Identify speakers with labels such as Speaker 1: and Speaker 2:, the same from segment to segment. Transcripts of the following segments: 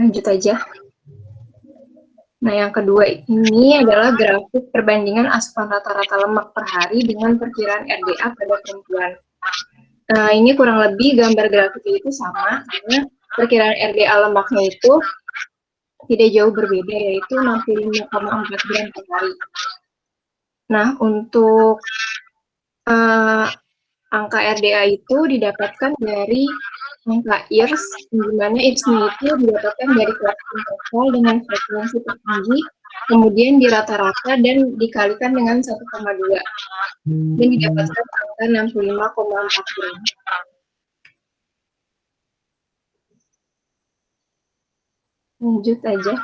Speaker 1: Lanjut aja. Nah, yang kedua ini adalah grafik perbandingan asupan rata-rata lemak per hari dengan perkiraan RDA pada perempuan. Nah, ini kurang lebih gambar grafiknya itu sama, karena perkiraan RDA lemaknya itu tidak jauh berbeda, yaitu 65,4 gram per hari. Nah, untuk angka RDA itu didapatkan dari angka IRS, di mana IRS-nya itu didapatkan dari kelas interval dengan frekuensi tertinggi, kemudian dirata-rata dan dikalikan dengan 1,2, dan didapatkan angka 65,4 gram. Lanjut aja.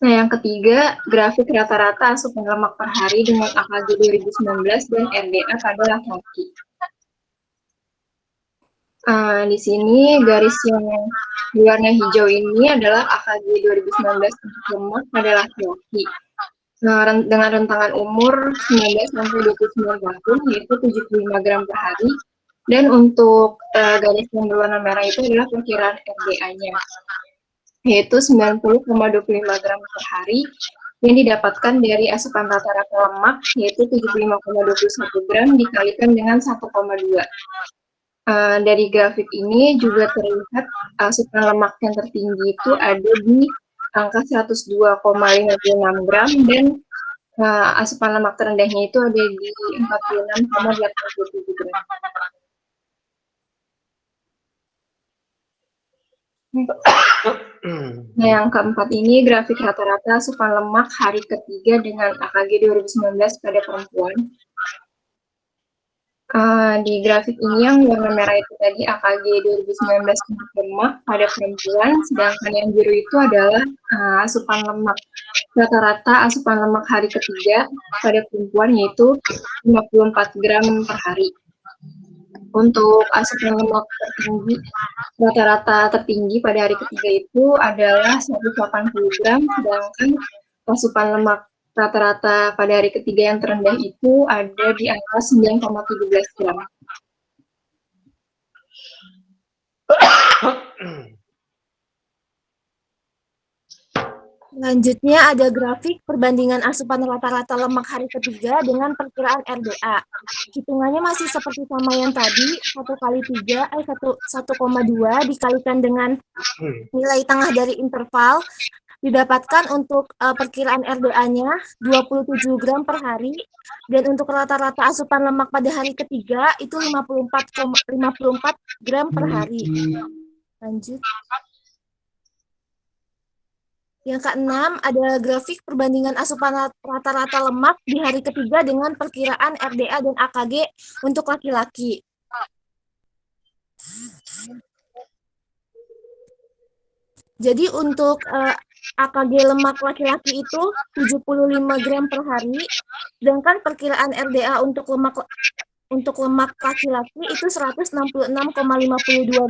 Speaker 1: Nah, yang ketiga, grafik rata-rata asupan lemak per hari dengan AKG 2019 dan RDA pada laki-laki. Di sini garis yang warna hijau ini adalah AKG 2019 untuk lemak pada laki-laki. Nah, dengan rentangan umur 19 sampai 29 tahun, yaitu 75 gram per hari. Dan untuk garis yang berwarna merah itu adalah perkiraan RDA-nya, yaitu 90,25 gram per hari, yang didapatkan dari asupan rata-rata lemak, yaitu 75,21 gram dikalikan dengan 1,2. Dari grafik ini juga terlihat asupan lemak yang tertinggi itu ada di angka 102,56 gram dan asupan lemak terendahnya itu ada di 46,87 gram. Nah, yang keempat ini grafik rata-rata asupan lemak hari ketiga dengan AKG 2019 pada perempuan. Di grafik ini yang warna merah itu tadi AKG 2019 untuk lemak pada perempuan, sedangkan yang biru itu adalah asupan lemak. Rata-rata asupan lemak hari ketiga pada perempuan yaitu 54 gram per hari. Untuk asupan lemak tertinggi, rata-rata tertinggi pada hari ketiga itu adalah 180 gram, sedangkan asupan lemak rata-rata pada hari ketiga yang terendah itu ada di angka 9,17 gram.
Speaker 2: Selanjutnya ada grafik perbandingan asupan rata-rata lemak hari ketiga dengan perkiraan RDA. Hitungannya masih seperti sama yang tadi, 1 kali 3, 1,2 dikalikan dengan nilai tengah dari interval, didapatkan untuk perkiraan RDA-nya 27 gram per hari, dan untuk rata-rata asupan lemak pada hari ketiga itu 54 gram per hari. Lanjut. Yang keenam, ada grafik perbandingan asupan rata-rata lemak di hari ketiga dengan perkiraan RDA dan AKG untuk laki-laki. Jadi untuk AKG lemak laki-laki itu 75 gram per hari, sedangkan perkiraan RDA untuk lemak laki-laki itu 166,52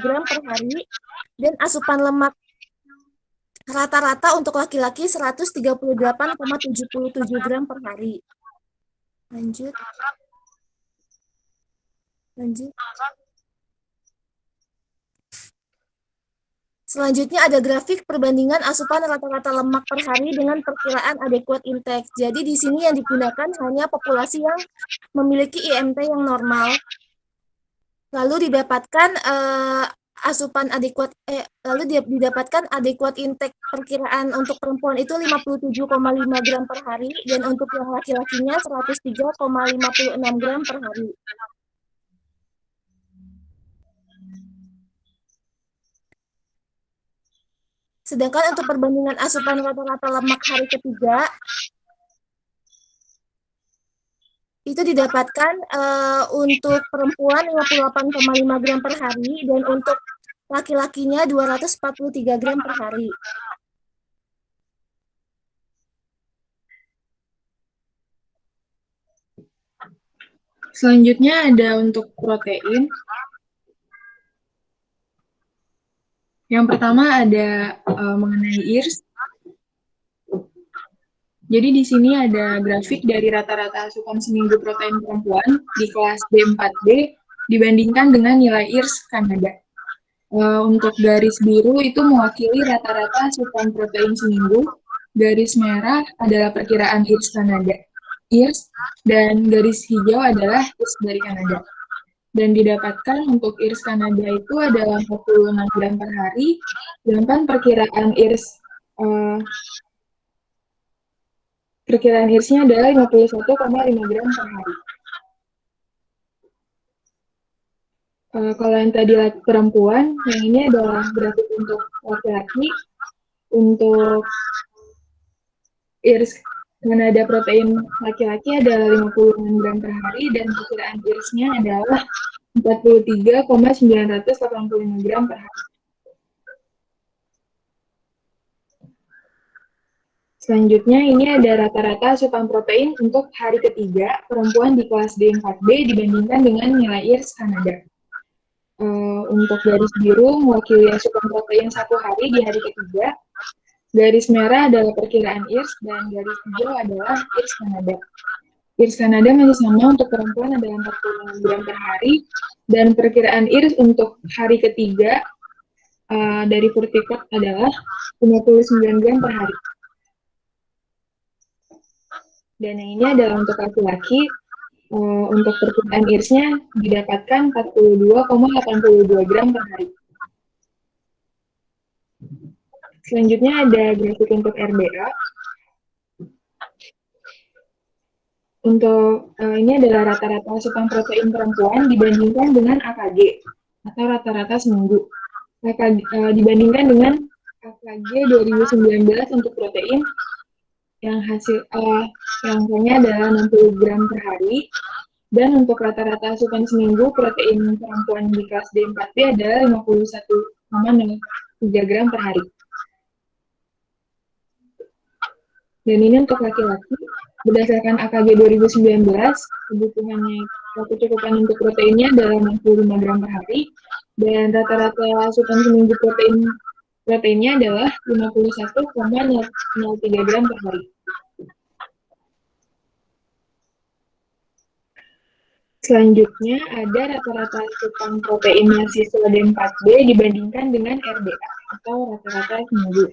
Speaker 2: gram per hari, dan asupan lemak rata-rata untuk laki-laki 138,77 gram per hari. Lanjut. Selanjutnya ada grafik perbandingan asupan rata-rata lemak per hari dengan perkiraan adequate intake. Jadi di sini yang digunakan hanya populasi yang memiliki IMT yang normal. Lalu didapatkan didapatkan adequate intake perkiraan untuk perempuan itu 57,5 gram per hari, dan untuk yang laki-lakinya 103,56 gram per hari. Sedangkan untuk perbandingan asupan rata-rata lemak hari ketiga, itu didapatkan untuk perempuan 58,5 gram per hari, dan untuk laki-lakinya 243 gram per hari.
Speaker 1: Selanjutnya ada untuk protein. Yang pertama ada mengenai IRS. Jadi di sini ada grafik dari rata-rata asupan seminggu protein perempuan di kelas B4B dibandingkan dengan nilai IRS Kanada. Untuk garis biru itu mewakili rata-rata asupan protein seminggu, garis merah adalah perkiraan IRS Kanada, dan garis hijau adalah IRS dari Kanada. Dan didapatkan untuk IRS Kanada itu adalah 46 gram per hari, sedangkan perkiraan IRS-nya adalah 51,5 gram per hari. Kalau yang tadi perempuan, yang ini adalah grafik untuk laki-laki. Untuk IRS Kanada protein laki-laki adalah 56 gram per hari dan perkiraan IRS-nya adalah 43,985 gram per hari. Selanjutnya, ini ada rata-rata asupan protein untuk hari ketiga perempuan di kelas D4B dibandingkan dengan nilai IRS Kanada. Untuk garis biru mewakili asupan protein satu hari di hari ketiga. Garis merah adalah perkiraan IRS dan garis hijau adalah IRS Kanada. IRS Kanada masih sama untuk perempuan adalah 46 gram per hari dan perkiraan IRS untuk hari ketiga dari Furtikot adalah 59 gram per hari. Dan yang ini adalah untuk laki-laki, untuk perkiraan IRS-nya didapatkan 42,82 gram per hari. Selanjutnya ada grafik untuk RDA. Untuk ini adalah rata-rata asupan protein perempuan dibandingkan dengan AKG atau rata-rata seminggu. Dibandingkan dengan AKG 2019 untuk protein yang angkanya adalah 60 gram per hari, dan untuk rata-rata asupan seminggu protein perempuan di kelas D4B adalah 51,3 gram per hari. Dan ini untuk laki-laki, berdasarkan AKG 2019, kecukupan untuk proteinnya adalah 65 gram per hari, dan rata-rata asupan seminggu proteinnya adalah 51,03 gram per hari. Selanjutnya ada rata-rata asupan protein mahasiswa D4B dibandingkan dengan RDA atau rata-rata seminggu.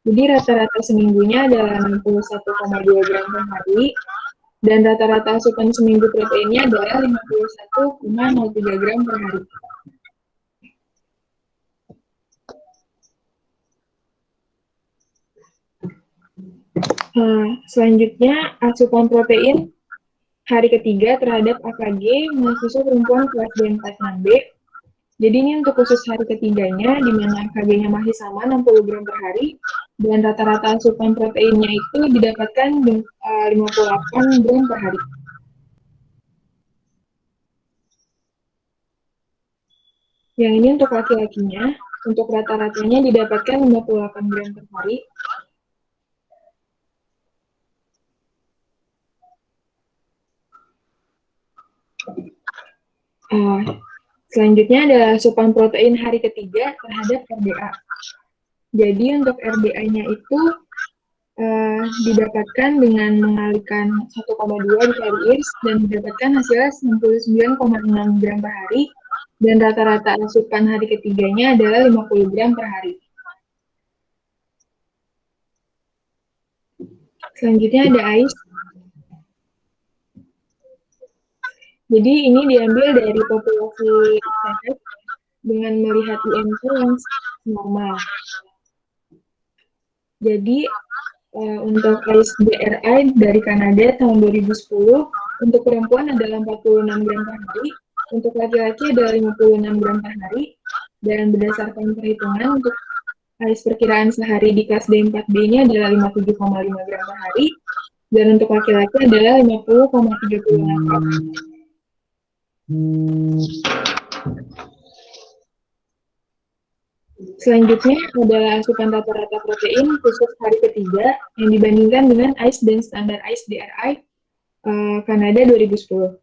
Speaker 1: Jadi rata-rata seminggunya adalah 61,2 gram per hari, dan rata-rata asupan seminggu proteinnya adalah 51,03 gram per hari. Selanjutnya, asupan protein hari ketiga terhadap AKG mahasiswa perempuan kelas D46B. Jadi ini untuk khusus hari ketiganya, di mana AKG-nya masih sama 60 gram per hari, dan rata-rata asupan proteinnya itu didapatkan 58 gram per hari. Yang ini untuk laki-lakinya, untuk rata-ratanya didapatkan 58 gram per hari. Selanjutnya adalah asupan protein hari ketiga terhadap RDA. Jadi untuk RDA-nya itu didapatkan dengan mengalihkan 1,2 dikali IRS dan didapatkan hasilnya 99,6 gram per hari, dan rata-rata asupan hari ketiganya adalah 50 gram per hari. Selanjutnya ada AIS. Jadi ini diambil dari populasi sehat dengan melihat IMC yang normal. Jadi untuk AIS BRI dari Kanada tahun 2010, untuk perempuan adalah 46 gram per hari, untuk laki-laki adalah 56 gram per hari, dan berdasarkan perhitungan untuk AIS perkiraan sehari di kelas D4B-nya adalah 57,5 gram per hari, dan untuk laki-laki adalah 50,38 gram. Selanjutnya adalah asupan rata-rata protein khusus hari ketiga yang dibandingkan dengan AIS dan standar AIS DRI Kanada 2010.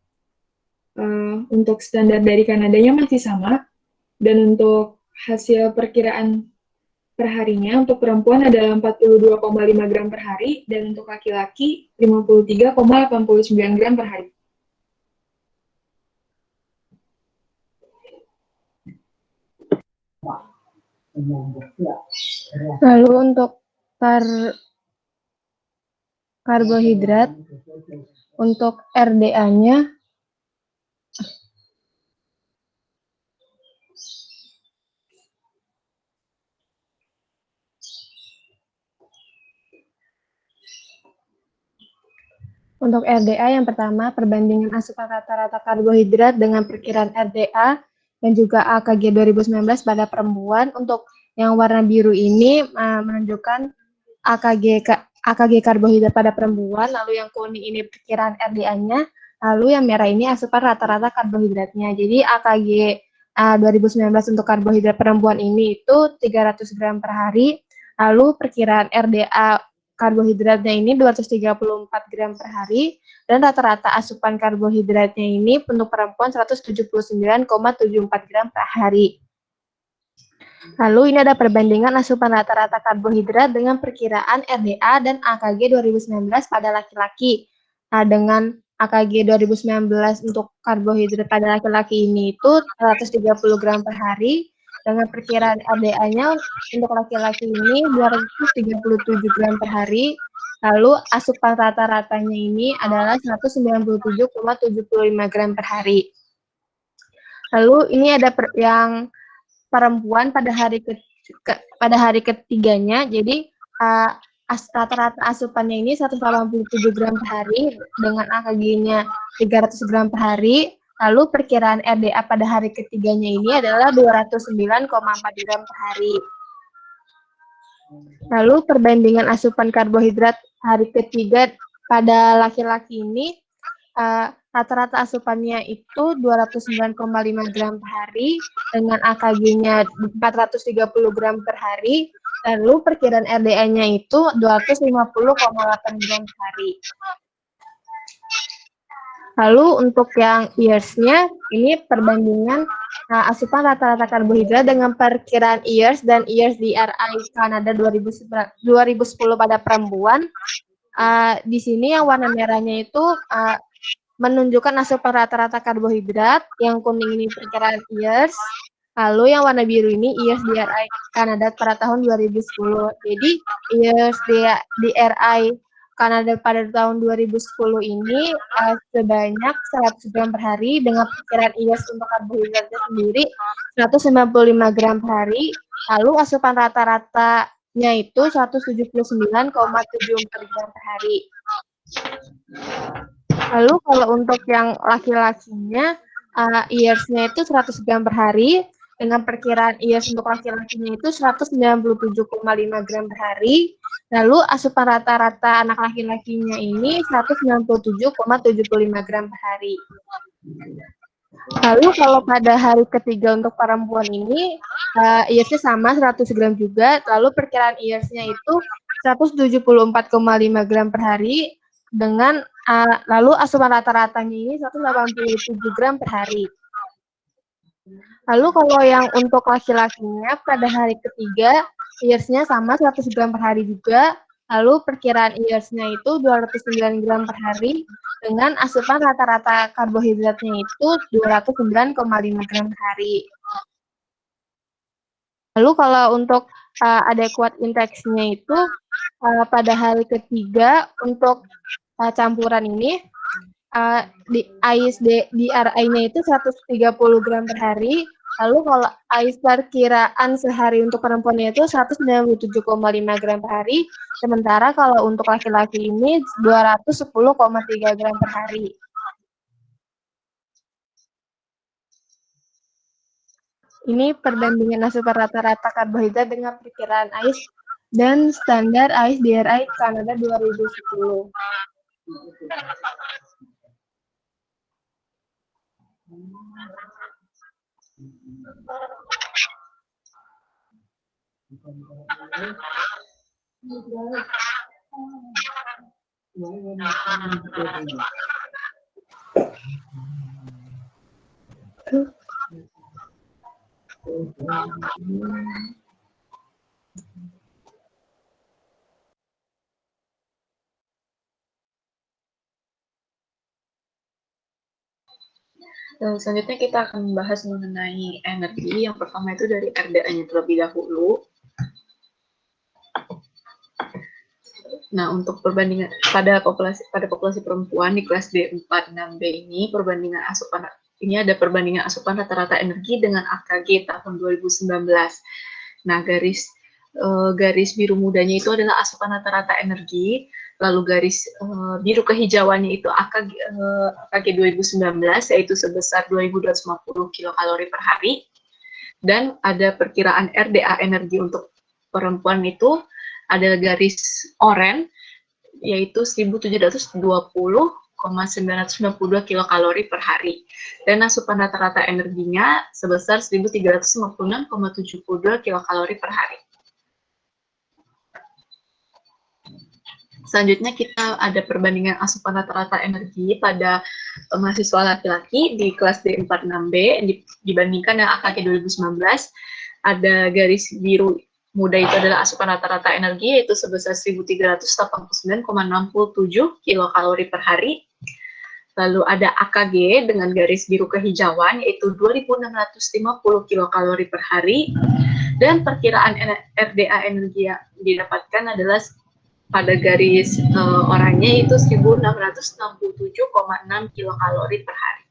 Speaker 1: Untuk standar dari Kanadanya masih sama, dan untuk hasil perkiraan perharinya untuk perempuan adalah 42,5 gram per hari, dan untuk laki-laki 53,89 gram per hari. Lalu untuk karbohidrat, untuk RDA-nya yang pertama, perbandingan asupan rata-rata karbohidrat dengan perkiraan RDA dan juga AKG 2019 pada perempuan. Untuk yang warna biru ini menunjukkan AKG karbohidrat pada perempuan, lalu yang kuning ini perkiraan RDA-nya, lalu yang merah ini asupan rata-rata karbohidratnya. Jadi AKG 2019 untuk karbohidrat perempuan ini itu 300 gram per hari, lalu perkiraan RDA karbohidratnya ini 234 gram per hari, dan rata-rata asupan karbohidratnya ini untuk perempuan 179,74 gram per hari. Lalu ini ada perbandingan asupan rata-rata karbohidrat dengan perkiraan RDA dan AKG 2019 pada laki-laki. Nah, dengan AKG 2019 untuk karbohidrat pada laki-laki ini itu 130 gram per hari, dengan perkiraan RDA-nya untuk laki-laki ini 237 gram per hari, lalu asupan rata-ratanya ini adalah 197,75 gram per hari. Lalu ini ada yang perempuan pada hari ketiganya, jadi rata-rata asupannya ini 187 gram per hari dengan AKG-nya 300 gram per hari, lalu perkiraan RDA pada hari ketiganya ini adalah 209,4 gram per hari. Lalu perbandingan asupan karbohidrat hari ketiga pada laki-laki ini, rata-rata asupannya itu 209,5 gram per hari dengan AKG-nya 430 gram per hari, lalu perkiraan RDA-nya itu 250,8 gram per hari. Lalu untuk yang years-nya, ini perbandingan asupan rata-rata karbohidrat dengan perkiraan years dan years DRI Kanada 2010 pada perempuan. Di sini yang warna merahnya itu menunjukkan asupan rata-rata karbohidrat, yang kuning ini perkiraan years, lalu yang warna biru ini years DRI Kanada pada tahun 2010. Jadi years DRI Kanada pada tahun 2010 ini sebanyak 100 gram per hari, dengan perkiraan years untuk karbohidratnya sendiri 195 gram per hari, lalu asupan rata-ratanya itu 179,74 gram per hari. Lalu kalau untuk yang laki-lakinya, years-nya itu 100 gram per hari, dengan perkiraan years untuk laki-lakinya itu 197,5 gram per hari, lalu asupan rata-rata anak laki-lakinya ini 197,75 gram per hari. Lalu kalau pada hari ketiga untuk perempuan ini, years-nya sama 100 gram juga, lalu perkiraan years-nya itu 174,5 gram per hari, dengan lalu asupan rata-ratanya ini 187 gram per hari. Lalu kalau yang untuk laki-lakinya pada hari ketiga, years-nya sama 100 gram per hari juga, lalu perkiraan years-nya itu 209 gram per hari, dengan asupan rata-rata karbohidratnya itu 209,5 gram per hari. Lalu kalau untuk adequate index-nya itu pada hari ketiga untuk campuran ini, di DRI-nya itu 130 gram per hari, lalu kalau AIS perkiraan sehari untuk perempuannya itu 197,5 gram per hari, sementara kalau untuk laki-laki ini 210,3 gram per hari. Ini perbandingan asupan rata-rata karbohidrat dengan perkiraan AIS dan standar AIS DRI Kanada 2010.
Speaker 3: Selanjutnya kita akan membahas mengenai energi. Yang pertama itu dari RDA-nya terlebih dahulu. Nah, untuk perbandingan pada populasi perempuan di kelas D4 6B ini, ada perbandingan asupan rata-rata energi dengan AKG tahun 2019. Nah, garis biru mudanya itu adalah asupan rata-rata energi, lalu garis biru kehijauannya itu AKG 2019, yaitu sebesar 2.250 kilokalori per hari, dan ada perkiraan RDA energi untuk perempuan itu ada garis oranye, yaitu 1.720,992 kilokalori per hari, dan asupan rata-rata energinya sebesar 1.356,72 kilokalori per hari. Selanjutnya kita ada perbandingan asupan rata-rata energi pada mahasiswa laki-laki di kelas D46B dibandingkan dengan AKG 2019. Ada garis biru muda itu adalah asupan rata-rata energi, yaitu sebesar 1.389,67 kilokalori per hari. Lalu ada AKG dengan garis biru kehijauan, yaitu 2.650 kilokalori per hari. Dan perkiraan RDA energi yang didapatkan adalah pada garis oranye itu 1.667,6 kilokalori per hari.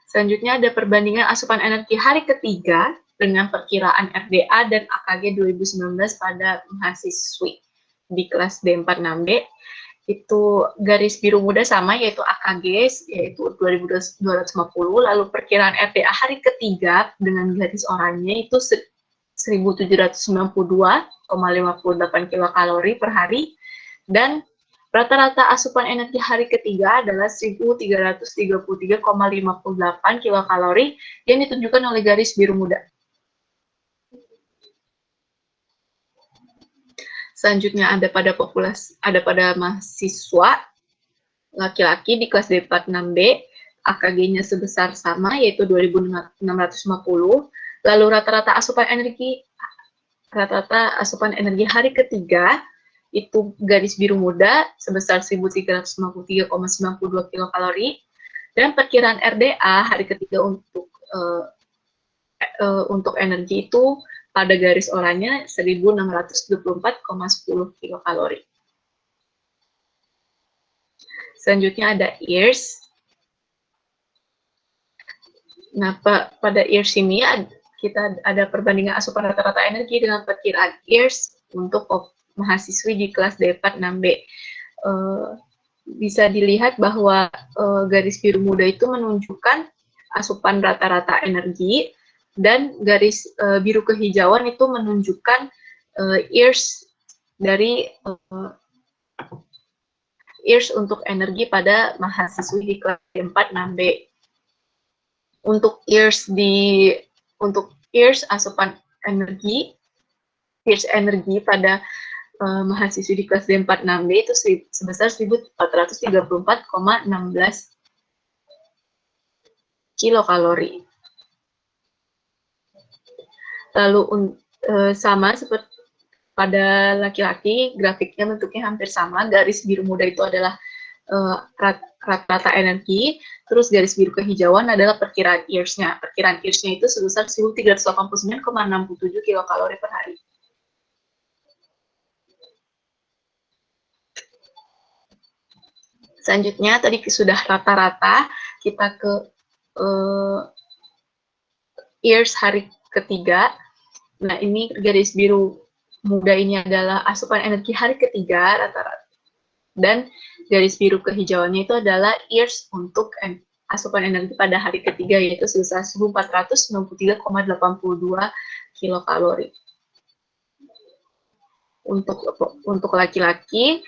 Speaker 3: Selanjutnya ada perbandingan asupan energi hari ketiga dengan perkiraan RDA dan AKG 2019 pada mahasiswi di kelas D46B. Itu garis biru muda sama, yaitu AKG, yaitu 2.250, lalu perkiraan RDA hari ketiga dengan garis oranye itu 1.792,58 kilokalori per hari, dan rata-rata asupan energi hari ketiga adalah 1.333,58 kilokalori yang ditunjukkan oleh garis biru muda. Selanjutnya ada pada mahasiswa laki-laki di kelas D46B, AKG-nya sebesar sama, yaitu 2.650. Lalu rata-rata asupan energi hari ketiga itu garis biru muda sebesar 1.353,92 kilokalori, dan perkiraan RDA hari ketiga untuk energi itu pada garis oranye 1.624,10 kilokalori. Selanjutnya ada years. Nah, pada years ini kita ada perbandingan asupan rata-rata energi dengan perkiraan years untuk mahasiswi di kelas D46B. Bisa dilihat bahwa garis biru muda itu menunjukkan asupan rata-rata energi, dan garis biru kehijauan itu menunjukkan years untuk energi pada mahasiswi di kelas D46B. Untuk years asupan energi, pada mahasiswi di kelas D46B itu sebesar 1.434,16 kilokalori. Lalu sama seperti pada laki-laki, grafiknya bentuknya hampir sama. Garis biru muda itu adalah rata-rata energi, terus garis biru kehijauan adalah perkiraan years-nya. Perkiraan years-nya itu sebesar 1.389,67 kilokalori per hari. Selanjutnya, tadi sudah rata-rata, kita ke years hari ketiga. Nah, ini garis biru muda ini adalah asupan energi hari ketiga rata-rata. Dan garis biru kehijauannya itu adalah years untuk asupan energi pada hari ketiga, yaitu sebesar 1.493,82 kilokalori. Untuk laki-laki,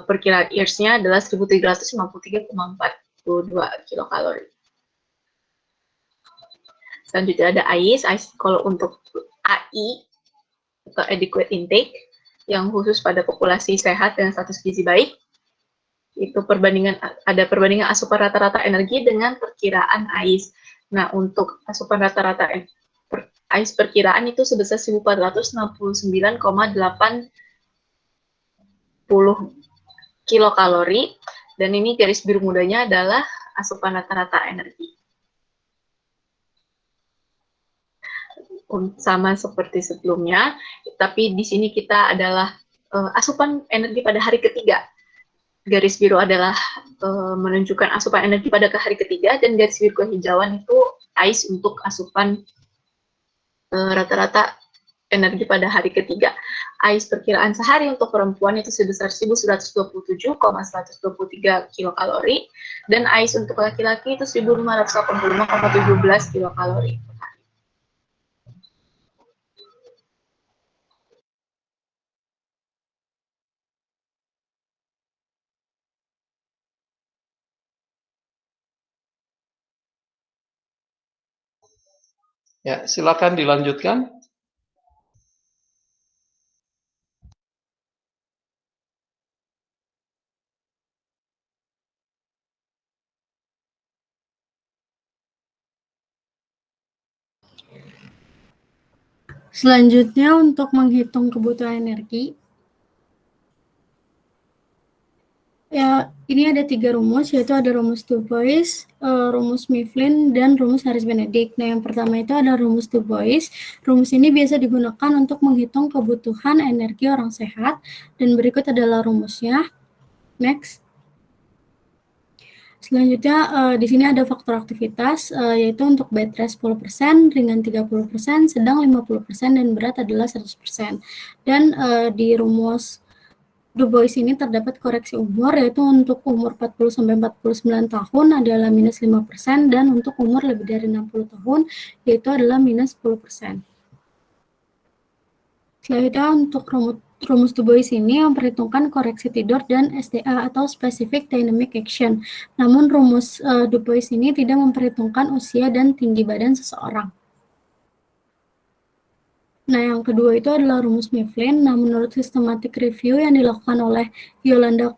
Speaker 3: perkiraan years-nya adalah 1.353,42 kilokalori. Selanjutnya ada AIS. Kalau untuk AI atau adequate intake yang khusus pada populasi sehat dengan status gizi baik, itu ada perbandingan asupan rata-rata energi dengan perkiraan AIS. Nah, untuk asupan rata-rata AIS perkiraan itu sebesar 1.469,80 kilokalori, Dan ini garis biru mudanya adalah asupan rata-rata energi. Sama seperti sebelumnya, tapi di sini kita adalah asupan energi pada hari ketiga. Garis biru adalah menunjukkan asupan energi pada hari ketiga, dan garis biru kehijauan itu AIS untuk asupan rata-rata energi pada hari ketiga. AIS perkiraan sehari untuk perempuan itu sebesar 1127,123 kilokalori, dan AIS untuk laki-laki itu 1585,17 kilokalori.
Speaker 4: Ya, silakan dilanjutkan.
Speaker 5: Selanjutnya untuk menghitung kebutuhan energi, ya ini ada 3 rumus, yaitu ada rumus Du Bois, rumus Mifflin, dan rumus Harris-Benedict. Nah, yang pertama itu ada rumus Du Bois. Rumus ini biasa digunakan untuk menghitung kebutuhan energi orang sehat, dan berikut adalah rumusnya. Next. Selanjutnya, di sini ada faktor aktivitas, yaitu untuk bed rest 10%, ringan 30%, sedang 50%, dan berat adalah 100%. Dan di rumus Du Bois ini terdapat koreksi umur, yaitu untuk umur 40-49 tahun adalah minus 5%, dan untuk umur lebih dari 60 tahun, yaitu adalah minus 10%. Selanjutnya untuk rumus Du Bois ini memperhitungkan koreksi tidur dan SDA atau Specific Dynamic Action. Namun rumus Du Bois ini tidak memperhitungkan usia dan tinggi badan seseorang. Nah, yang kedua itu adalah rumus Mifflin. Nah, menurut systematic review yang dilakukan oleh Yolanda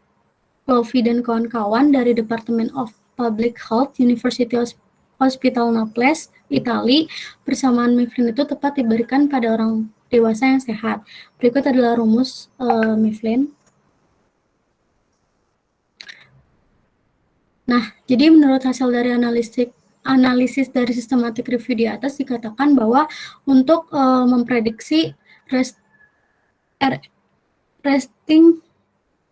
Speaker 5: Clovey dan kawan-kawan dari Department of Public Health, University Hospital Naples, Itali, persamaan Mifflin itu tepat diberikan pada orang dewasa yang sehat. Berikut adalah rumus Mifflin. Nah, jadi menurut hasil dari analisis dari systematic review di atas dikatakan bahwa untuk memprediksi resting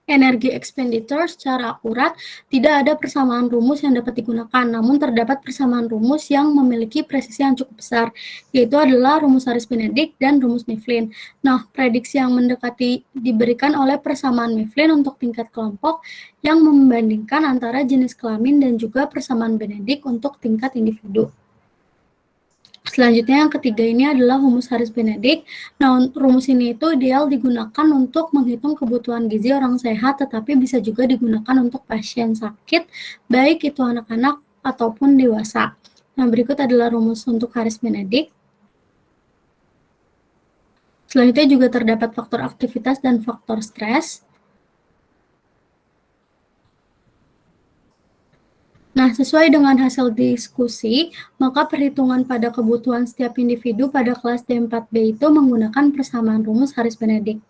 Speaker 5: energi expenditure secara akurat, tidak ada persamaan rumus yang dapat digunakan, namun terdapat persamaan rumus yang memiliki presisi yang cukup besar, yaitu adalah rumus Harris-Benedict dan rumus Mifflin. Nah, prediksi yang mendekati diberikan oleh persamaan Mifflin untuk tingkat kelompok yang membandingkan antara jenis kelamin dan juga persamaan Benedict untuk tingkat individu. Selanjutnya yang ketiga ini adalah rumus Harris-Benedict. Nah, rumus ini itu ideal digunakan untuk menghitung kebutuhan gizi orang sehat, tetapi bisa juga digunakan untuk pasien sakit, baik itu anak-anak ataupun dewasa. Nah, berikut adalah rumus untuk Harris-Benedict. Selanjutnya juga terdapat faktor aktivitas dan faktor stres. Nah, sesuai dengan hasil diskusi, maka perhitungan pada kebutuhan setiap individu pada kelas D4B itu menggunakan persamaan rumus Harris-Benedict.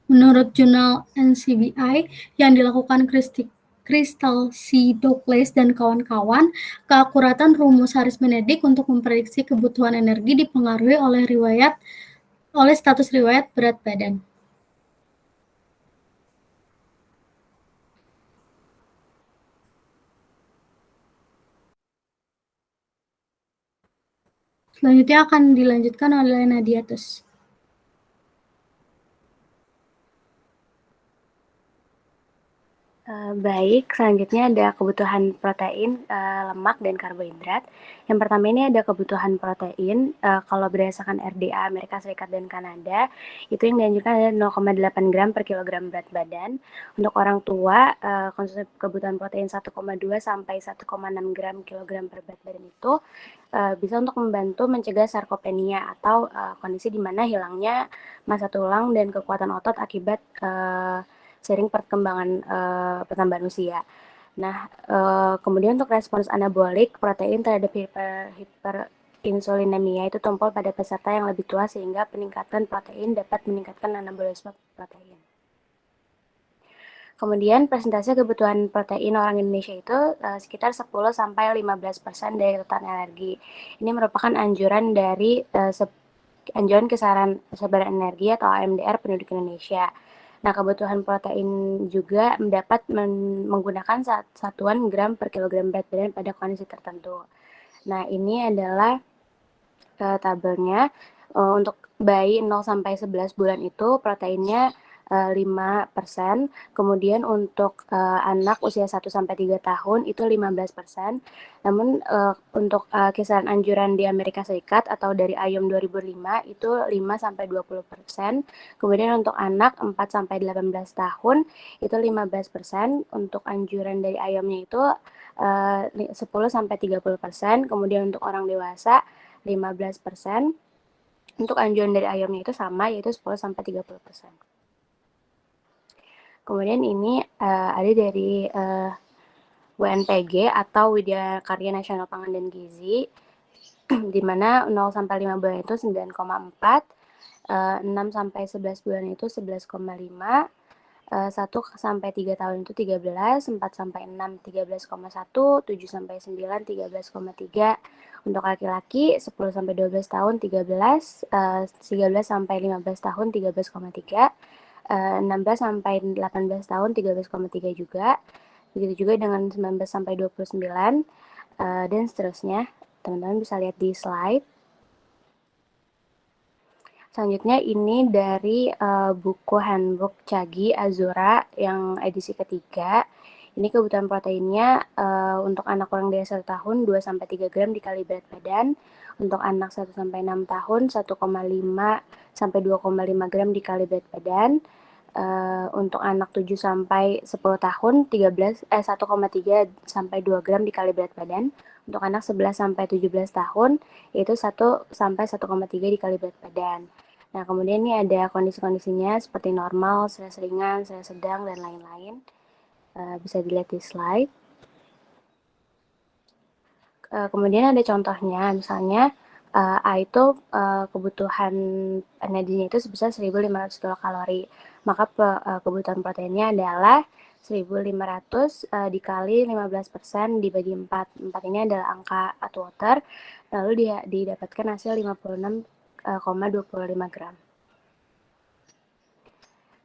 Speaker 5: Menurut jurnal NCBI yang dilakukan Crystal C. Douglas dan kawan-kawan, keakuratan rumus Harris-Benedict untuk memprediksi kebutuhan energi dipengaruhi oleh status riwayat berat badan. Selanjutnya akan dilanjutkan oleh Nadiatus.
Speaker 6: Baik, selanjutnya ada kebutuhan protein, lemak, dan karbohidrat. Yang pertama ini ada kebutuhan protein, kalau berdasarkan RDA Amerika Serikat dan Kanada, itu yang dianjurkan adalah 0,8 gram per kilogram berat badan. Untuk orang tua, konsumsi kebutuhan protein 1,2 sampai 1,6 gram kilogram per berat badan itu bisa untuk membantu mencegah sarkopenia atau kondisi di mana hilangnya massa tulang dan kekuatan otot akibat seiring perkembangan pertambahan usia. Nah, kemudian untuk respons anabolik, protein terhadap hiperinsulinemia itu tumpul pada peserta yang lebih tua sehingga peningkatan protein dapat meningkatkan anabolisme protein. Kemudian persentase kebutuhan protein orang Indonesia itu sekitar 10-15% dari total energi. Ini merupakan anjuran dari anjuran kisaran sumber energi atau AMDR penduduk Indonesia. Nah, kebutuhan protein juga dapat menggunakan satuan gram per kilogram berat badan pada kondisi tertentu. Nah, ini adalah tabelnya. Untuk bayi 0-11 bulan itu proteinnya 5%, kemudian untuk anak usia 1-3 tahun itu 15%, namun untuk kisaran anjuran di Amerika Serikat atau dari IOM 2005 itu 5-20%, kemudian untuk anak 4-18 tahun itu 15%, untuk anjuran dari IOM-nya itu 10-30%, kemudian untuk orang dewasa 15%, untuk anjuran dari IOM-nya itu sama, yaitu 10-30%. Kemudian ini ada dari WNPG atau Widya Karya Nasional Pangan dan Gizi, di mana 0-5 bulan itu 9,4, 6-11 bulan itu 11,5, 1-3 tahun itu 13, 4-6 13,1, 7-9 13,3. Untuk laki-laki 10-12 tahun 13, 13-15 tahun 13,3, 16-18 tahun 13,3 juga. Begitu juga dengan 19-29 dan seterusnya. Teman-teman bisa lihat di slide. Selanjutnya ini dari buku handbook Chagi Azura yang edisi ketiga. Ini kebutuhan proteinnya untuk anak kurang dari 1 tahun 2-3 gram dikali berat badan. Untuk anak 1-6 tahun 1,5-2,5 gram dikali berat badan. Untuk anak 7-10 tahun 1,3-2 gram dikali berat badan. Untuk anak 11-17 tahun yaitu 1-1,3 dikali berat badan. Nah, kemudian ini ada kondisi-kondisinya seperti normal, stres ringan, stres sedang, dan lain-lain. Bisa dilihat di slide. Kemudian ada contohnya, misalnya A itu kebutuhan energinya itu sebesar 1.500 kilokalori. Maka kebutuhan proteinnya adalah 1.500 dikali 15% dibagi 4. 4 ini adalah angka Atwater, lalu didapatkan hasil 56,25 gram.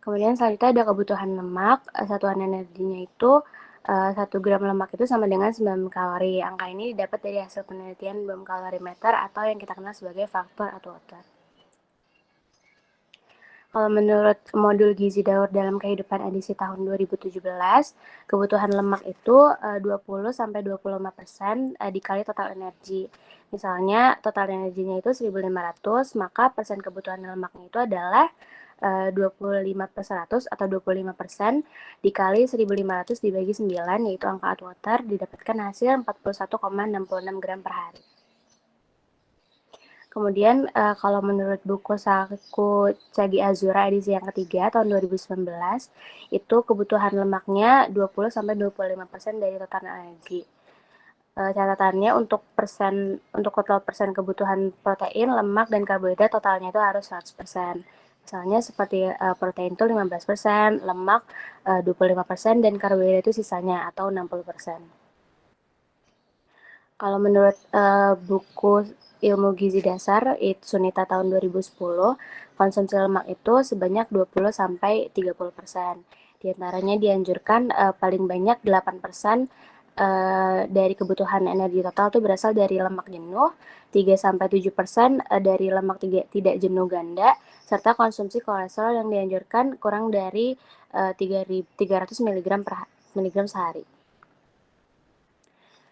Speaker 6: Kemudian selanjutnya ada kebutuhan lemak, satuan energinya itu 1 gram lemak itu sama dengan 9 kalori. Angka ini didapat dari hasil penelitian bom kalorimeter atau yang kita kenal sebagai faktor Atwater. Kalau menurut modul gizi daur dalam kehidupan edisi tahun 2017, kebutuhan lemak itu 20-25% dikali total energi. Misalnya total energinya itu 1.500, maka persen kebutuhan lemaknya itu adalah 25/100 atau 25% dikali 1.500 dibagi 9, yaitu angka Atwater, didapatkan hasil 41,66 gram per hari. Kemudian kalau menurut buku Saku Chagi Azura edisi yang ketiga tahun 2019, itu kebutuhan lemaknya 20-25% dari total energi. Catatannya untuk total persen kebutuhan protein, lemak, dan karbohidrat totalnya itu harus 100%. Misalnya seperti protein itu 15%, lemak 25%, dan karbohidrat itu sisanya atau 60%. Kalau menurut buku Ilmu Gizi Dasar Sunita tahun 2010, konsumsi lemak itu sebanyak 20-30%. Di antaranya dianjurkan paling banyak 8% dari kebutuhan energi total itu berasal dari lemak jenuh, 3-7% dari lemak tidak jenuh ganda, serta konsumsi kolesterol yang dianjurkan kurang dari 300 mg sehari.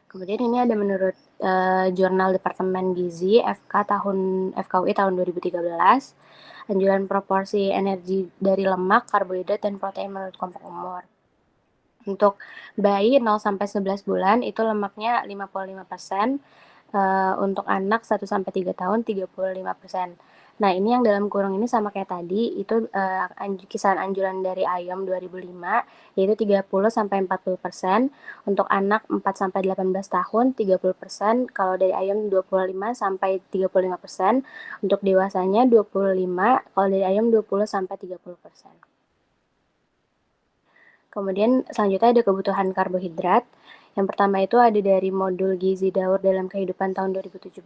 Speaker 6: Kemudian ini ada menurut Jurnal Departemen Gizi FKUI tahun 2013, anjuran proporsi energi dari lemak, karbohidrat, dan protein menurut kelompok umur. Untuk bayi 0-11 bulan itu lemaknya 55%, untuk anak 1-3 tahun 35%. Nah, ini yang dalam kurung ini sama kayak tadi, itu kisaran anjuran dari IOM 2005, yaitu 30-40%, untuk anak 4-18 tahun 30%, kalau dari IOM 25-35%, untuk dewasanya 25, kalau dari IOM 20-30%. Kemudian selanjutnya ada kebutuhan karbohidrat. Yang pertama itu ada dari modul gizi daur dalam kehidupan tahun 2017.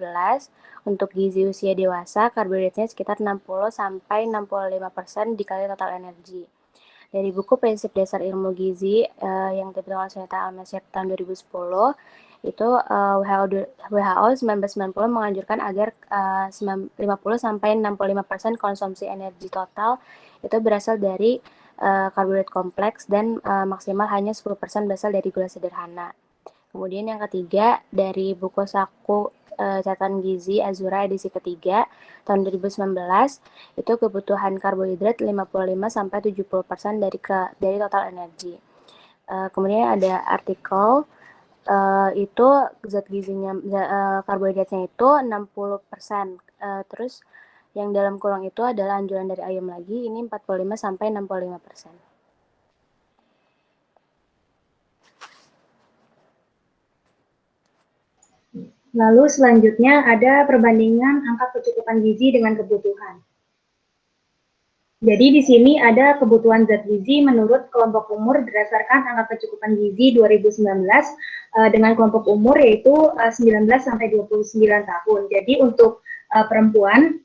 Speaker 6: Untuk gizi usia dewasa, karbohidratnya sekitar 60-65% dikali total energi. Dari buku Prinsip Dasar Ilmu Gizi yang diterbitkan oleh Sunita Al-Masyar tahun 2010, itu WHO 1990 menganjurkan agar 50-65% konsumsi energi total itu berasal dari karbohidrat kompleks dan maksimal hanya 10% berasal dari gula sederhana. Kemudian yang ketiga, dari buku Saku Catatan Gizi Azura edisi ketiga tahun 2019, itu kebutuhan karbohidrat 55-70% dari total energi. Kemudian ada artikel itu zat gizinya karbohidratnya itu 60%. Terus yang dalam kurung itu adalah anjuran dari ayam lagi, ini 45-65%.
Speaker 7: Lalu selanjutnya ada perbandingan angka kecukupan gizi dengan kebutuhan. Jadi di sini ada kebutuhan zat gizi menurut kelompok umur berdasarkan angka kecukupan gizi 2019 dengan kelompok umur yaitu 19 sampai 29 tahun. Jadi untuk perempuan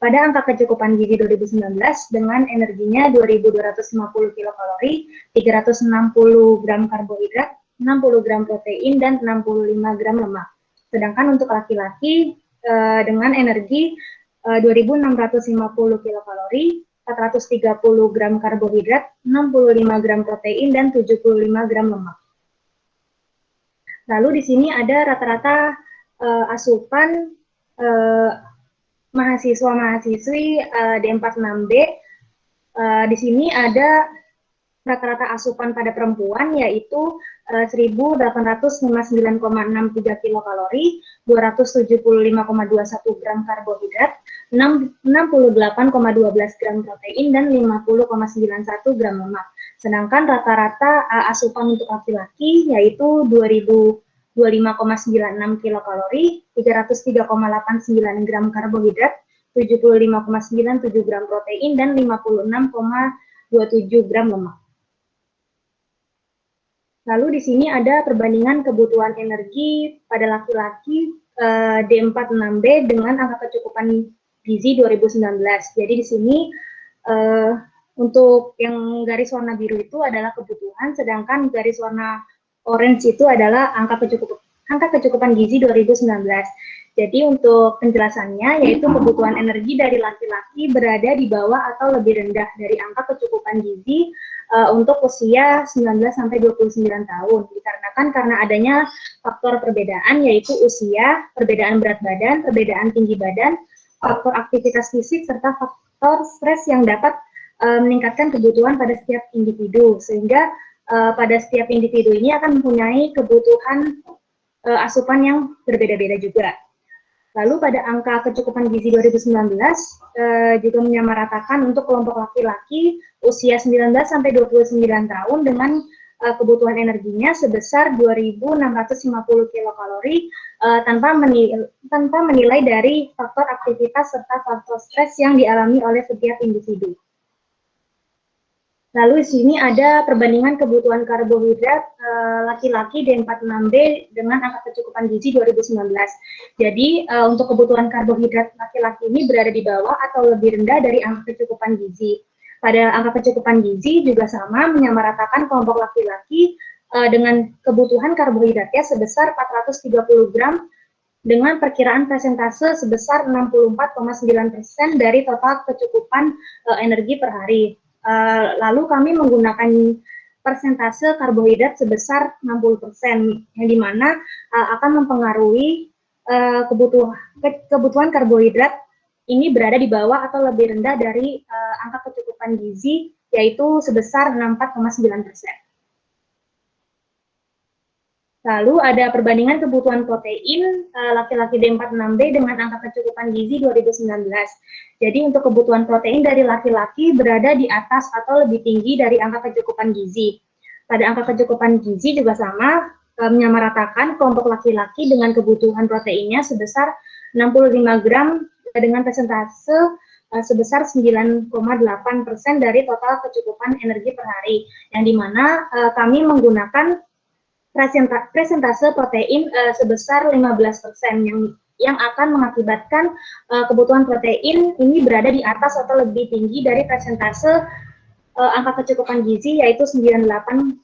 Speaker 7: pada angka kecukupan gizi 2019 dengan energinya 2.250 kilokalori, 360 gram karbohidrat, 60 gram protein, dan 65 gram lemak. Sedangkan untuk laki-laki dengan energi 2.650 kilokalori, 430 gram karbohidrat, 65 gram protein, dan 75 gram lemak. Lalu di sini ada rata-rata asupan mahasiswa-mahasiswi D46B. Di sini ada rata-rata asupan pada perempuan yaitu 1.859,63 kilokalori, 275,21 gram karbohidrat, 68,12 gram protein, dan 50,91 gram lemak. Sedangkan rata-rata asupan untuk laki-laki yaitu 2.025,96 kilokalori, 303,89 gram karbohidrat, 75,97 gram protein, dan 56,27 gram lemak. Lalu di sini ada perbandingan kebutuhan energi pada laki-laki D46B dengan angka kecukupan gizi 2019. Jadi di sini untuk yang garis warna biru itu adalah kebutuhan, sedangkan garis warna orange itu adalah angka kecukupan gizi 2019. Jadi untuk penjelasannya yaitu kebutuhan energi dari laki-laki berada di bawah atau lebih rendah dari angka kecukupan gizi untuk usia 19-29 tahun, dikarenakan karena adanya faktor perbedaan yaitu usia, perbedaan berat badan, perbedaan tinggi badan, faktor aktivitas fisik, serta faktor stres yang dapat meningkatkan kebutuhan pada setiap individu, sehingga pada setiap individu ini akan mempunyai kebutuhan asupan yang berbeda-beda juga. Lalu pada angka kecukupan gizi 2019 juga menyamaratakan untuk kelompok laki-laki usia 19-29 tahun dengan kebutuhan energinya sebesar 2.650 kilokalori tanpa menilai dari faktor aktivitas serta faktor stres yang dialami oleh setiap individu. Lalu di sini ada perbandingan kebutuhan karbohidrat laki-laki D46B dengan angka kecukupan gizi 2019. Jadi untuk kebutuhan karbohidrat laki-laki ini berada di bawah atau lebih rendah dari angka kecukupan gizi. Pada angka kecukupan gizi juga sama menyamaratakan kelompok laki-laki dengan kebutuhan karbohidratnya sebesar 430 gram dengan perkiraan persentase sebesar 64,9% dari total kecukupan energi per hari. Lalu kami menggunakan persentase karbohidrat sebesar 60%, yang dimana akan mempengaruhi kebutuhan karbohidrat ini berada di bawah atau lebih rendah dari angka kecukupan gizi, yaitu sebesar 64,9%. Lalu ada perbandingan kebutuhan protein laki-laki D46B dengan angka kecukupan gizi 2019. Jadi untuk kebutuhan protein dari laki-laki berada di atas atau lebih tinggi dari angka kecukupan gizi. Pada angka kecukupan gizi juga sama, menyamaratakan kelompok laki-laki dengan kebutuhan proteinnya sebesar 65 gram dengan persentase sebesar 9,8% dari total kecukupan energi per hari, yang dimana kami menggunakan presentase protein sebesar 15% yang akan mengakibatkan kebutuhan protein ini berada di atas atau lebih tinggi dari presentase angka kecukupan gizi, yaitu 9,8%.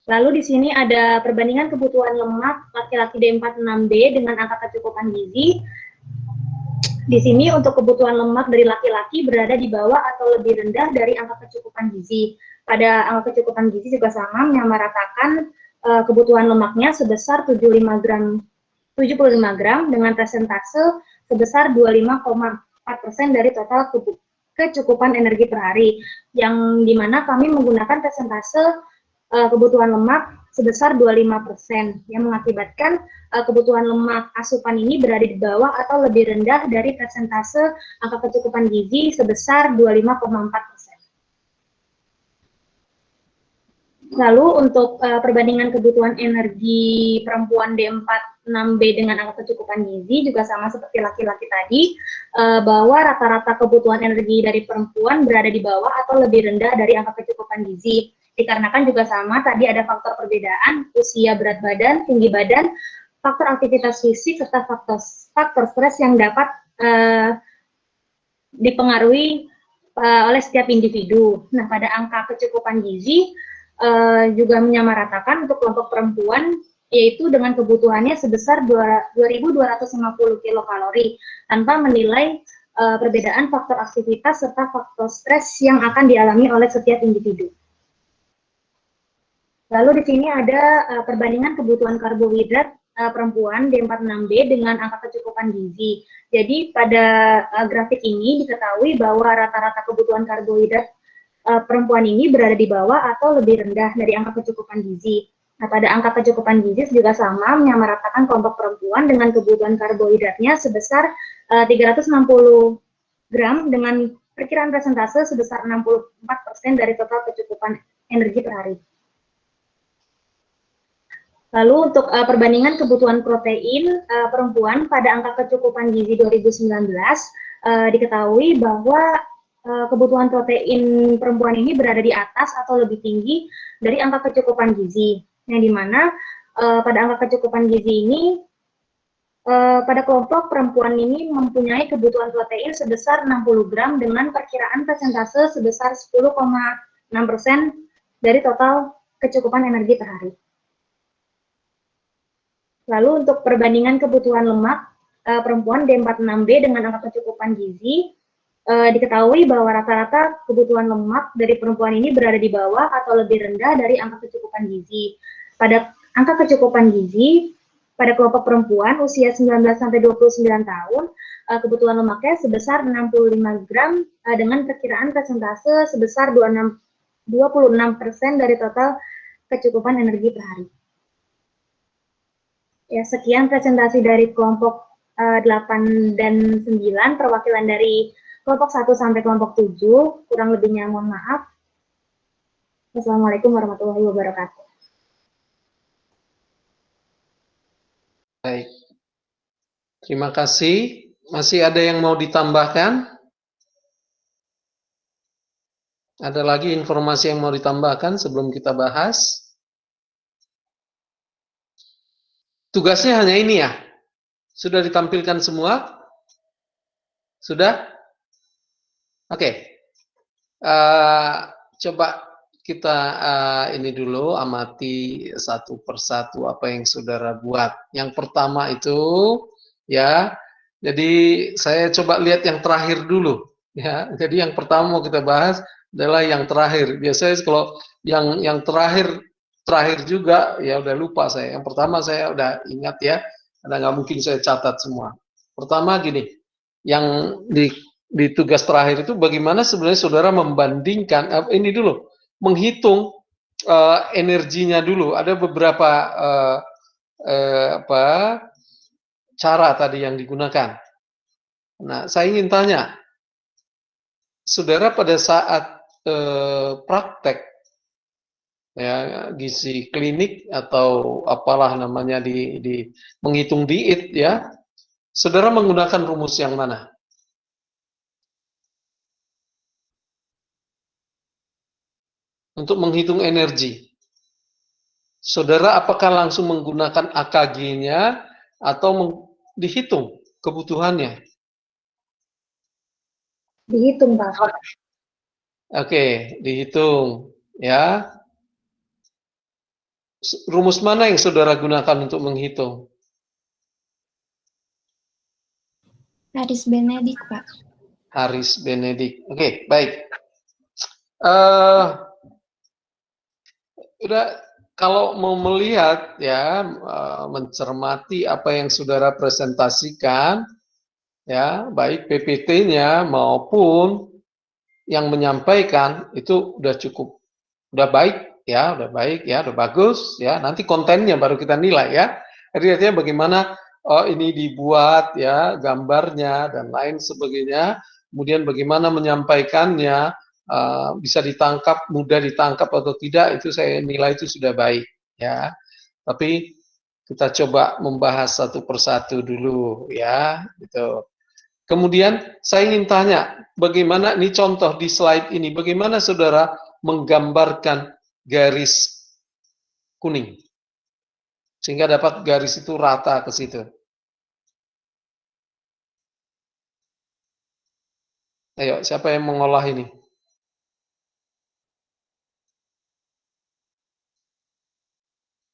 Speaker 7: Lalu di sini ada perbandingan kebutuhan lemak laki-laki D46B dengan angka kecukupan gizi. Di sini untuk kebutuhan lemak dari laki-laki berada di bawah atau lebih rendah dari angka kecukupan gizi. Pada angka kecukupan gizi juga sama, menyamaratakan kebutuhan lemaknya sebesar 75 gram dengan persentase sebesar 25,4% dari total kecukupan energi per hari, yang dimana kami menggunakan persentase kebutuhan lemak sebesar 25%, yang mengakibatkan kebutuhan lemak asupan ini berada di bawah atau lebih rendah dari persentase angka kecukupan gizi sebesar 25,4%. Lalu untuk perbandingan kebutuhan energi perempuan D46B dengan angka kecukupan gizi juga sama seperti laki-laki tadi, bahwa rata-rata kebutuhan energi dari perempuan berada di bawah atau lebih rendah dari angka kecukupan gizi. Dikarenakan juga sama, tadi ada faktor perbedaan, usia, berat badan, tinggi badan, faktor aktivitas fisik, serta faktor stres yang dapat dipengaruhi oleh setiap individu. Nah, pada angka kecukupan gizi juga menyamaratakan untuk kelompok perempuan, yaitu dengan kebutuhannya sebesar 2.250 kilokalori, tanpa menilai perbedaan faktor aktivitas serta faktor stres yang akan dialami oleh setiap individu. Lalu di sini ada perbandingan kebutuhan karbohidrat perempuan D46B dengan angka kecukupan gizi. Jadi pada grafik ini diketahui bahwa rata-rata kebutuhan karbohidrat perempuan ini berada di bawah atau lebih rendah dari angka kecukupan gizi. Nah, pada angka kecukupan gizi juga sama, menyamaratakan kelompok perempuan dengan kebutuhan karbohidratnya sebesar 360 gram dengan perkiraan persentase sebesar 64% dari total kecukupan energi per hari. Lalu untuk perbandingan kebutuhan protein perempuan pada angka kecukupan gizi 2019, diketahui bahwa kebutuhan protein perempuan ini berada di atas atau lebih tinggi dari angka kecukupan gizi, yang dimana pada angka kecukupan gizi ini pada kelompok perempuan ini mempunyai kebutuhan protein sebesar 60 gram dengan perkiraan persentase sebesar 10,6% dari total kecukupan energi per hari. Lalu untuk perbandingan kebutuhan lemak perempuan D46B dengan angka kecukupan gizi, diketahui bahwa rata-rata kebutuhan lemak dari perempuan ini berada di bawah atau lebih rendah dari angka kecukupan gizi. Pada angka kecukupan gizi, pada kelompok perempuan usia 19-29 tahun, kebutuhan lemaknya sebesar 65 gram dengan perkiraan persentase sebesar 26% dari total kecukupan energi per hari. Ya, sekian presentasi dari kelompok 8 dan 9, perwakilan dari kelompok 1 sampai kelompok 7, kurang lebihnya mohon maaf. Wassalamualaikum warahmatullahi wabarakatuh.
Speaker 4: Baik. Terima kasih. Masih ada yang mau ditambahkan? Ada lagi informasi yang mau ditambahkan sebelum kita bahas? Tugasnya hanya ini ya? Sudah ditampilkan semua? Sudah? Oke. Coba kita ini dulu amati satu persatu apa yang saudara buat. Yang pertama itu ya, jadi saya coba lihat yang terakhir dulu ya. Jadi yang pertama mau kita bahas adalah yang terakhir. Biasanya kalau yang terakhir juga ya udah lupa saya. Yang pertama saya udah ingat ya, karena nggak mungkin saya catat semua. Pertama gini, yang di tugas terakhir itu bagaimana sebenarnya saudara membandingkan ini dulu, menghitung energinya dulu. Ada beberapa cara tadi yang digunakan. Nah, saya ingin tanya, saudara pada saat praktek ya gizi klinik atau apalah namanya di menghitung diet ya, Saudara menggunakan rumus yang mana? Untuk menghitung energi. Saudara apakah langsung menggunakan AKG-nya atau dihitung kebutuhannya?
Speaker 7: Dihitung, Pak.
Speaker 4: Oke, dihitung ya. Rumus mana yang saudara gunakan untuk menghitung?
Speaker 5: Haris Benedik, Pak.
Speaker 4: Haris Benedik. Oke, baik. Udah, kalau mau melihat ya, mencermati apa yang saudara presentasikan, ya, baik PPT-nya maupun yang menyampaikan itu udah cukup, udah baik ya, udah bagus ya. Nanti kontennya baru kita nilai ya. Jadi artinya bagaimana ini dibuat ya, gambarnya dan lain sebagainya. Kemudian bagaimana menyampaikannya, bisa ditangkap, mudah ditangkap atau tidak, itu saya nilai itu sudah baik ya. Tapi kita coba membahas satu persatu dulu ya, gitu. Kemudian saya ingin tanya, bagaimana ini contoh di slide ini, bagaimana saudara menggambarkan garis kuning sehingga dapat garis itu rata ke situ. Ayo, siapa yang mengolah ini?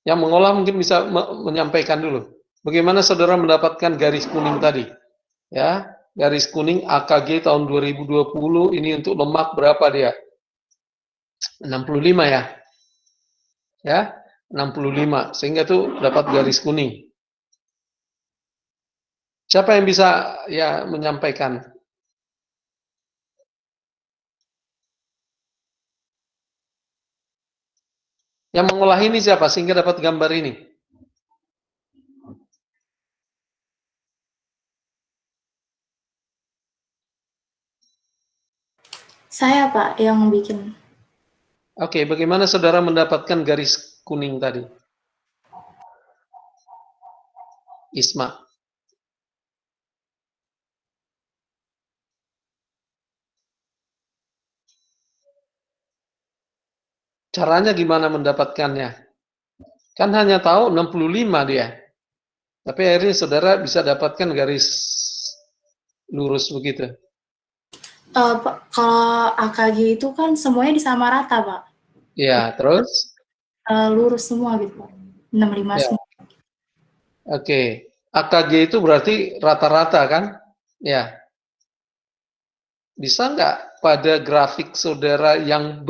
Speaker 4: Yang mengolah mungkin bisa menyampaikan dulu. Bagaimana saudara mendapatkan garis kuning tadi? Ya, garis kuning AKG tahun 2020 ini untuk lemak berapa dia? 65 ya. Ya, 65. Sehingga itu dapat garis kuning. Siapa yang bisa ya menyampaikan? Yang mengolah ini siapa sehingga dapat gambar ini?
Speaker 8: Saya, Pak, yang bikin.
Speaker 4: Oke, bagaimana saudara mendapatkan garis kuning tadi? Isma. Caranya gimana mendapatkannya? Kan hanya tahu 65 dia. Tapi akhirnya saudara bisa dapatkan garis lurus begitu.
Speaker 8: Pak, kalau AKG itu kan semuanya disamarata, Pak.
Speaker 4: Ya, terus?
Speaker 8: Lurus semua gitu, Pak. 65
Speaker 4: Ya.
Speaker 8: semua.
Speaker 4: Oke. AKG itu berarti rata-rata kan? Ya. Bisa nggak pada grafik saudara yang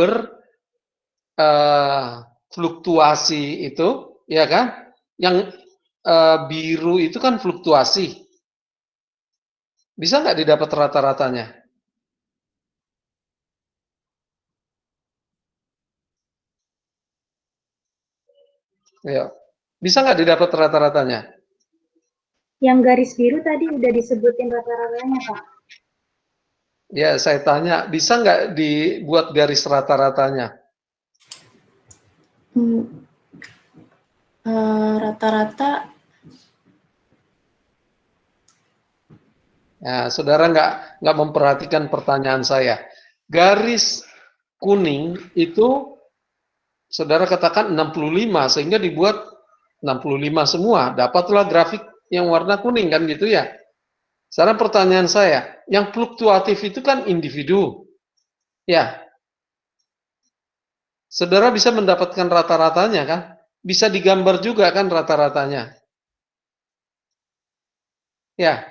Speaker 4: fluktuasi itu, ya kan? Yang biru itu kan fluktuasi. Bisa nggak didapat rata-ratanya? Ya. Bisa nggak didapat rata-ratanya?
Speaker 7: Yang garis biru tadi udah disebutin rata-ratanya, Pak.
Speaker 4: Ya, saya tanya, bisa nggak dibuat garis rata-ratanya?
Speaker 8: Rata-rata.
Speaker 4: Ya, saudara nggak memperhatikan pertanyaan saya. Garis kuning itu saudara katakan 65 sehingga dibuat 65 semua. Dapatlah grafik yang warna kuning kan gitu ya. Sekarang pertanyaan saya, yang fluktuatif itu kan individu. Ya. Saudara bisa mendapatkan rata-ratanya kan? Bisa digambar juga kan rata-ratanya. Ya.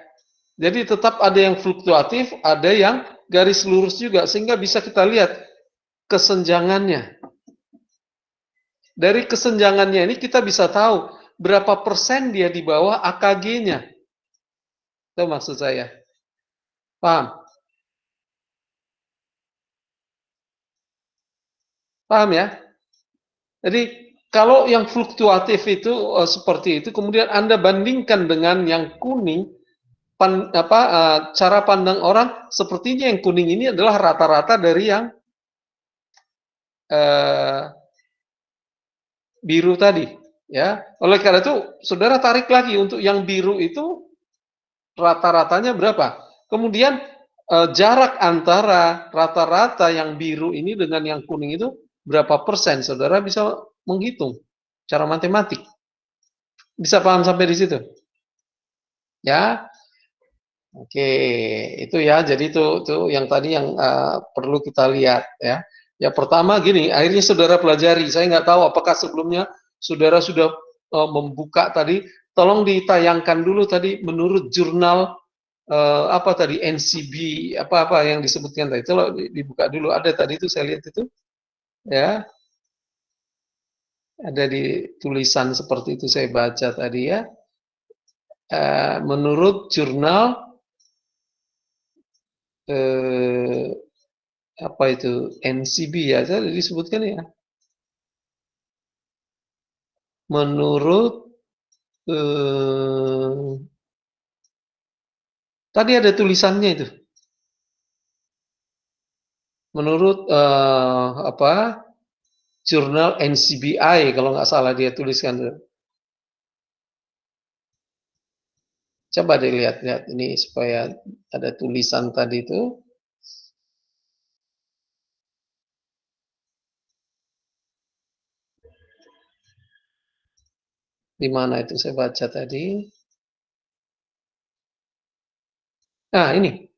Speaker 4: Jadi tetap ada yang fluktuatif, ada yang garis lurus juga sehingga bisa kita lihat kesenjangannya. Dari kesenjangannya ini kita bisa tahu berapa persen dia di bawah AKG-nya. Itu maksud saya. Paham? Paham ya? Jadi kalau yang fluktuatif itu seperti itu, kemudian Anda bandingkan dengan yang kuning, cara pandang orang sepertinya yang kuning ini adalah rata-rata dari yang biru tadi. Ya, oleh karena itu, saudara tarik lagi untuk yang biru itu rata-ratanya berapa? Kemudian jarak antara rata-rata yang biru ini dengan yang kuning itu berapa persen? Saudara bisa menghitung cara matematik. Bisa paham sampai di situ? Ya. Oke, itu ya. Jadi itu yang tadi yang perlu kita lihat ya. Ya pertama gini, akhirnya saudara pelajari. Saya nggak tahu apakah sebelumnya saudara sudah membuka tadi. Tolong ditayangkan dulu tadi menurut jurnal apa tadi NCB apa yang disebutkan tadi. Tolong dibuka dulu. Ada tadi itu saya lihat itu. Ya. Ada di tulisan seperti itu saya baca tadi ya. Menurut jurnal apa itu NCB ya, tadi disebutkan ya. Menurut tadi ada tulisannya itu. Menurut apa? Jurnal NCBI kalau nggak salah dia tuliskan. Coba dilihat-lihat ini supaya ada tulisan tadi itu. Di mana itu saya baca tadi? Nah, ini.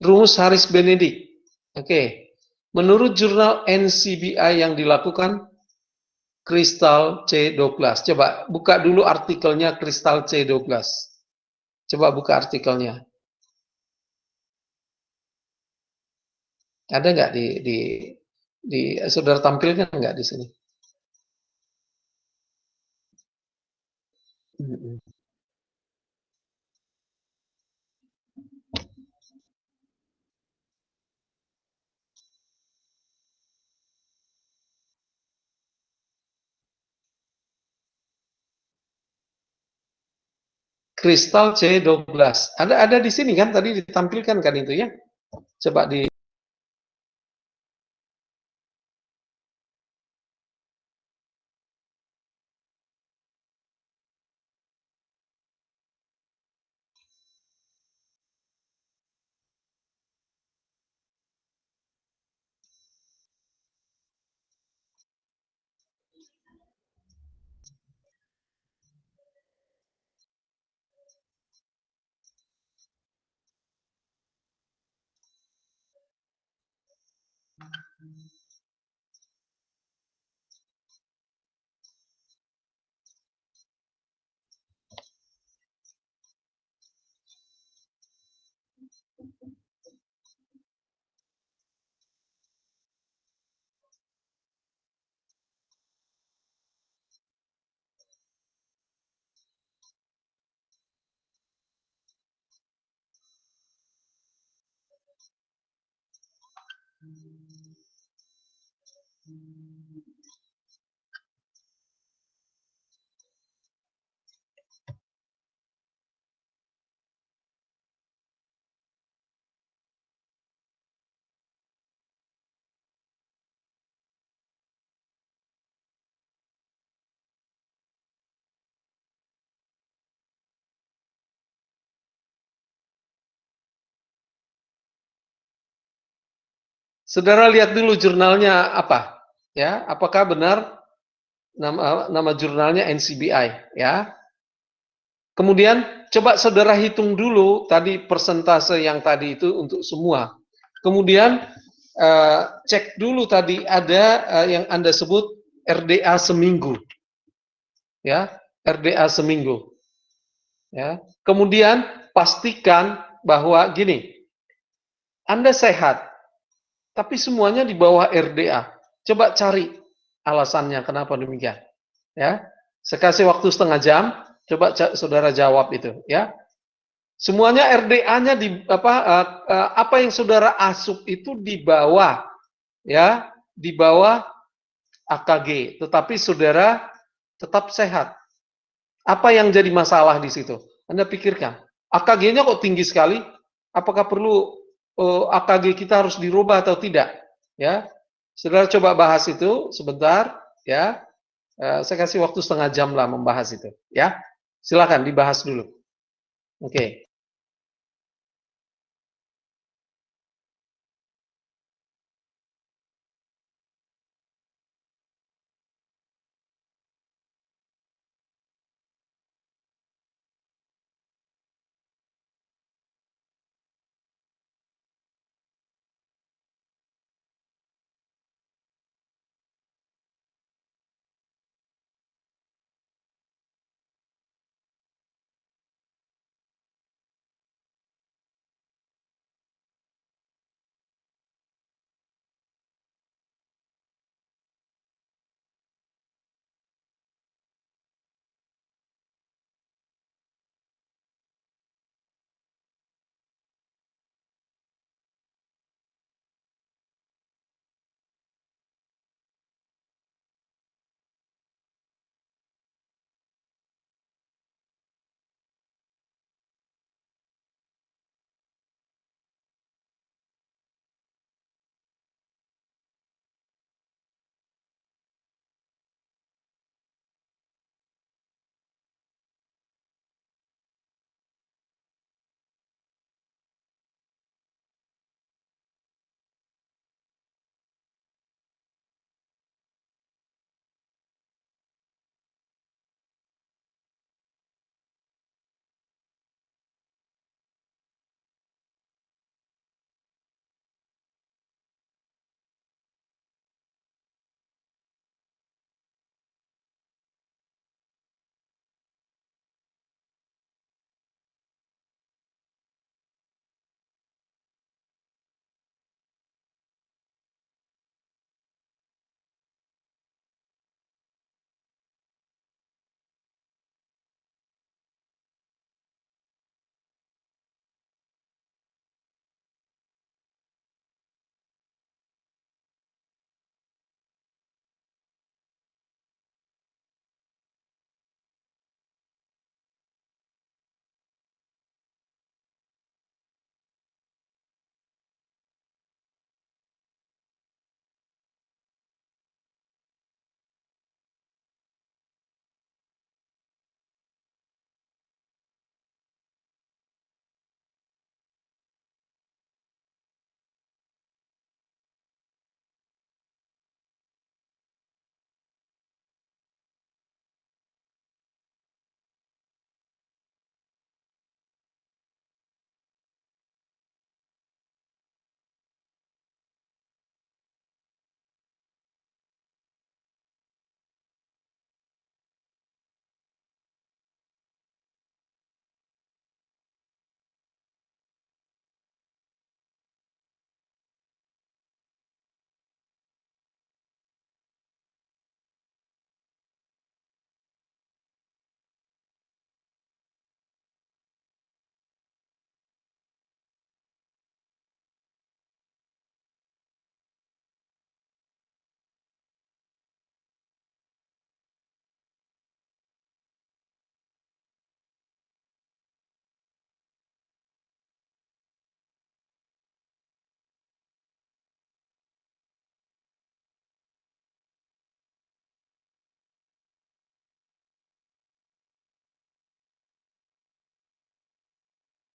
Speaker 4: Rumus Harris Benedict. Oke. Menurut jurnal NCBI yang dilakukan Crystal C. Douglas. Coba buka dulu artikelnya Crystal C. Douglas. Coba buka artikelnya. Ada nggak di saudara tampilkan nggak di sini? Crystal C. Douglas. Ada di sini kan tadi ditampilkan kan itu ya? Coba di saudara lihat dulu jurnalnya apa, ya? Apakah benar nama jurnalnya NCBI, ya? Kemudian coba saudara hitung dulu tadi persentase yang tadi itu untuk semua. Kemudian cek dulu tadi ada yang Anda sebut RDA seminggu, ya? RDA seminggu, ya. Kemudian pastikan bahwa gini, Anda sehat. Tapi semuanya di bawah RDA. Coba cari alasannya kenapa demikian. Ya, saya kasih waktu setengah jam. Coba saudara jawab itu. Ya, semuanya RDA-nya di apa yang saudara asup itu di bawah, ya, di bawah AKG. Tetapi saudara tetap sehat. Apa yang jadi masalah di situ? Anda pikirkan. AKG-nya kok tinggi sekali? Apakah perlu AKG kita harus dirubah atau tidak? Ya, saudara coba bahas itu sebentar. Ya, saya kasih waktu setengah jam lah membahas itu. Ya, silakan dibahas dulu. Oke.